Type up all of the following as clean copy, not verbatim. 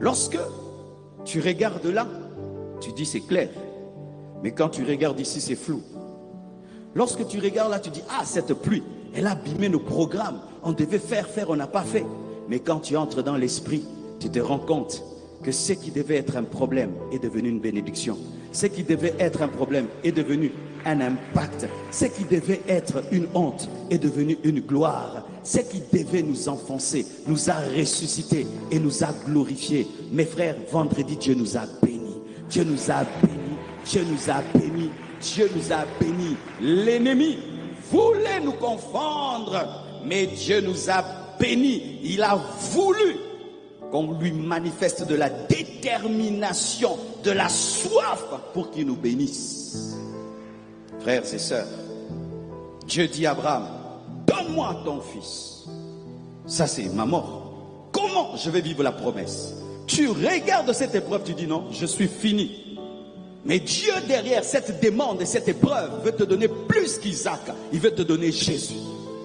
Lorsque tu regardes là, tu dis c'est clair. Mais quand tu regardes ici, c'est flou. Lorsque tu regardes là, tu dis, ah, cette pluie, elle a abîmé nos programmes. On devait faire, on n'a pas fait. Mais quand tu entres dans l'esprit, tu te rends compte que ce qui devait être un problème est devenu une bénédiction. Ce qui devait être un problème est devenu un impact. Ce qui devait être une honte est devenu une gloire. Ce qui devait nous enfoncer nous a ressuscités et nous a glorifiés. Mes frères, vendredi, Dieu nous a bénis. Dieu nous a bénis. Dieu nous a bénis. Dieu nous a bénis. L'ennemi voulait nous confondre, mais Dieu nous a bénis. Il a voulu qu'on lui manifeste de la détermination, de la soif pour qu'il nous bénisse. Frères et sœurs, Dieu dit à Abraham, donne-moi ton fils. Ça c'est ma mort. Comment je vais vivre la promesse? Tu regardes cette épreuve, tu dis non, je suis fini. Mais Dieu derrière cette demande et cette épreuve veut te donner plus qu'Isaac. Il veut te donner Jésus.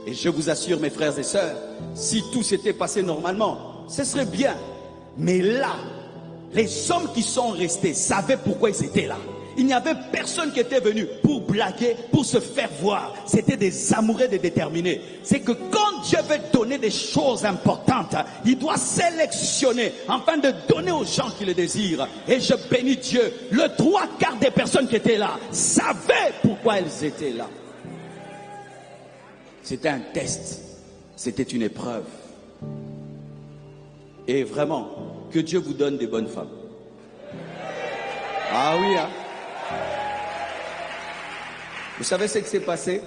Et je vous assure mes frères et sœurs, si tout s'était passé normalement, ce serait bien. Mais là, les hommes qui sont restés savaient pourquoi ils étaient là. Il n'y avait personne qui était venu pour blaguer, pour se faire voir. C'était des amoureux, des déterminés. C'est que quand Dieu veut donner des choses importantes, il doit sélectionner afin de donner aux gens qui le désirent. Et je bénis Dieu, le 3/4 des personnes qui étaient là savaient pourquoi elles étaient là. C'était un test, c'était une épreuve. Et vraiment, que Dieu vous donne des bonnes femmes. Ah oui, hein? Vous savez ce qui s'est passé?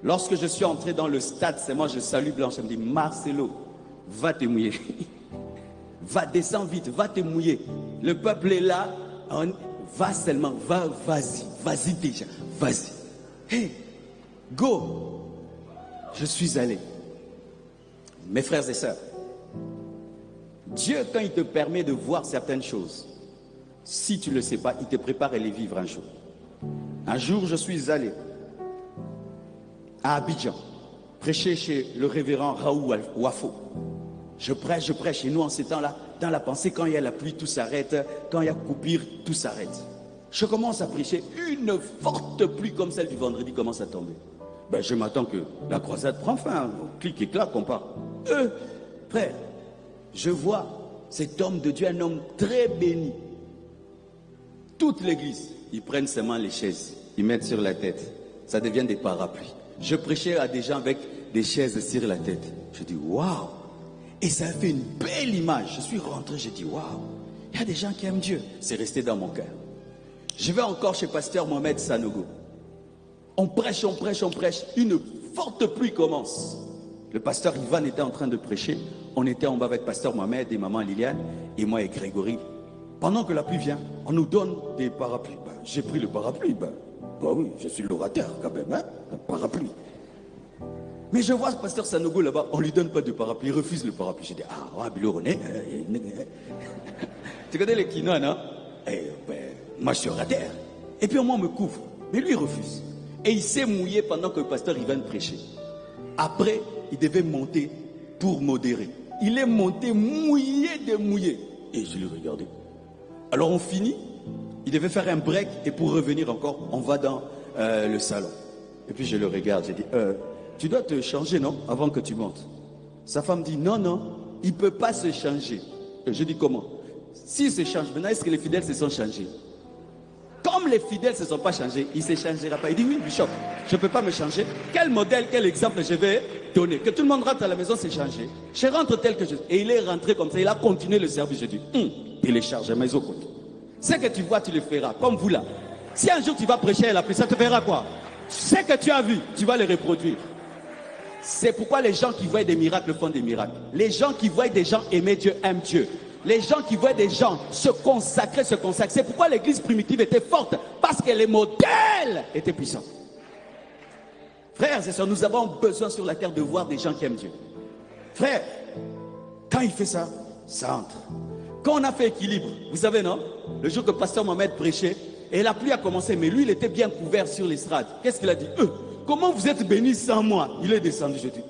Lorsque je suis entré dans le stade, c'est moi, je salue Blanche, elle me dit, Marcelo, va te mouiller. Va, descends vite, va te mouiller. Le peuple est là, va seulement, vas-y déjà, vas-y. Hey, go. Je suis allé. Mes frères et sœurs, Dieu, quand il te permet de voir certaines choses, si tu ne le sais pas, il te prépare à les vivre un jour. Un jour, je suis allé à Abidjan, prêcher chez le révérend Raoul Wafo. Je prêche, et nous, en ces temps-là, dans la pensée, quand il y a la pluie, tout s'arrête, quand il y a coupure, tout s'arrête. Je commence à prêcher, une forte pluie comme celle du vendredi commence à tomber. Ben, je m'attends que la croisade prend fin, clic et clac, on part. Frère, je vois cet homme de Dieu, un homme très béni. Toute l'église, ils prennent seulement les chaises, ils mettent sur la tête. Ça devient des parapluies. Je prêchais à des gens avec des chaises sur la tête. Je dis waouh! Et ça a fait une belle image. Je suis rentré, j'ai dit waouh! Il y a des gens qui aiment Dieu. C'est resté dans mon cœur. Je vais encore chez pasteur Mohamed Sanogo. On prêche. Une forte pluie commence. Le pasteur Ivan était en train de prêcher. On était en bas avec pasteur Mohamed et maman Liliane et moi et Grégory. Pendant que la pluie vient, on nous donne des parapluies. Ben, j'ai pris le parapluie. Ben oui, je suis l'orateur quand même, hein? Un parapluie. Mais je vois ce pasteur Sanogo là-bas, on ne lui donne pas de parapluie, il refuse le parapluie. J'ai dit, ah, Bilorone. Tu connais les quinois, non? Moi je suis orateur. Et puis moi on me couvre. Mais lui il refuse. Et il s'est mouillé pendant que le pasteur il vient de prêcher. Après, il devait monter pour modérer. Il est monté mouillé. Et je l'ai regardé. Alors on finit, il devait faire un break et pour revenir encore, on va dans le salon. Et puis je le regarde, j'ai dit, tu dois te changer, non, avant que tu montes. Sa femme dit, non, il ne peut pas se changer. Et je dis, comment? S'il se change, maintenant est-ce que les fidèles se sont changés? Comme les fidèles ne se sont pas changés, il ne se changera pas. Il dit, oui, Bishop, je ne peux pas me changer. Quel modèle, quel exemple je vais donner? Que tout le monde rentre à la maison, c'est changé. Je rentre tel que je... Et il est rentré comme ça, il a continué le service. Je dis, télécharge à mes autres. Ce que tu vois, tu le feras, comme vous là. Si un jour tu vas prêcher à la pluie, ça te fera quoi? Ce que tu as vu, tu vas le reproduire. C'est pourquoi les gens qui voient des miracles font des miracles. Les gens qui voient des gens aimer Dieu, aiment Dieu. Les gens qui voient des gens se consacrer, se consacrent. C'est pourquoi l'église primitive était forte, parce que les modèles étaient puissants. Frères et sœurs, nous avons besoin sur la terre de voir des gens qui aiment Dieu. Frère, quand il fait ça, ça entre. Quand on a fait équilibre, vous savez non? Le jour que pasteur Mohamed prêchait, et la pluie a commencé, mais lui il était bien couvert sur l'estrade. Qu'est-ce qu'il a dit? Comment vous êtes bénis sans moi? Il est descendu, je dis,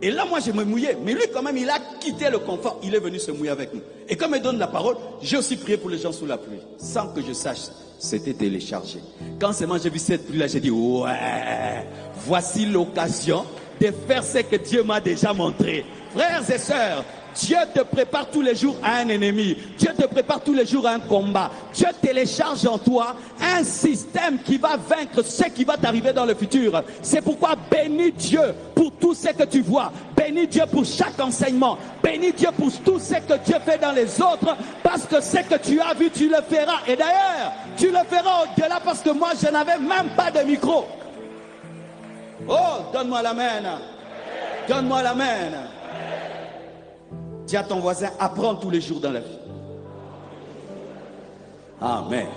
Et là, moi, je me mouillais. Mais lui, quand même, il a quitté le confort. Il est venu se mouiller avec nous. Et comme il donne la parole, j'ai aussi prié pour les gens sous la pluie. Sans que je sache, c'était téléchargé. Quand seulement j'ai vu cette pluie-là, j'ai dit, ouais, voici l'occasion de faire ce que Dieu m'a déjà montré. Frères et sœurs, Dieu te prépare tous les jours à un ennemi. Dieu te prépare tous les jours à un combat. Dieu télécharge en toi un système qui va vaincre ce qui va t'arriver dans le futur. C'est pourquoi bénis Dieu pour tout ce que tu vois. Bénis Dieu pour chaque enseignement. Bénis Dieu pour tout ce que Dieu fait dans les autres. Parce que ce que tu as vu, tu le feras. Et d'ailleurs, tu le feras au-delà parce que moi, je n'avais même pas de micro. Oh, donne-moi l'amen. Donne-moi l'amen. Dis à ton voisin, apprends tous les jours dans la vie. Amen.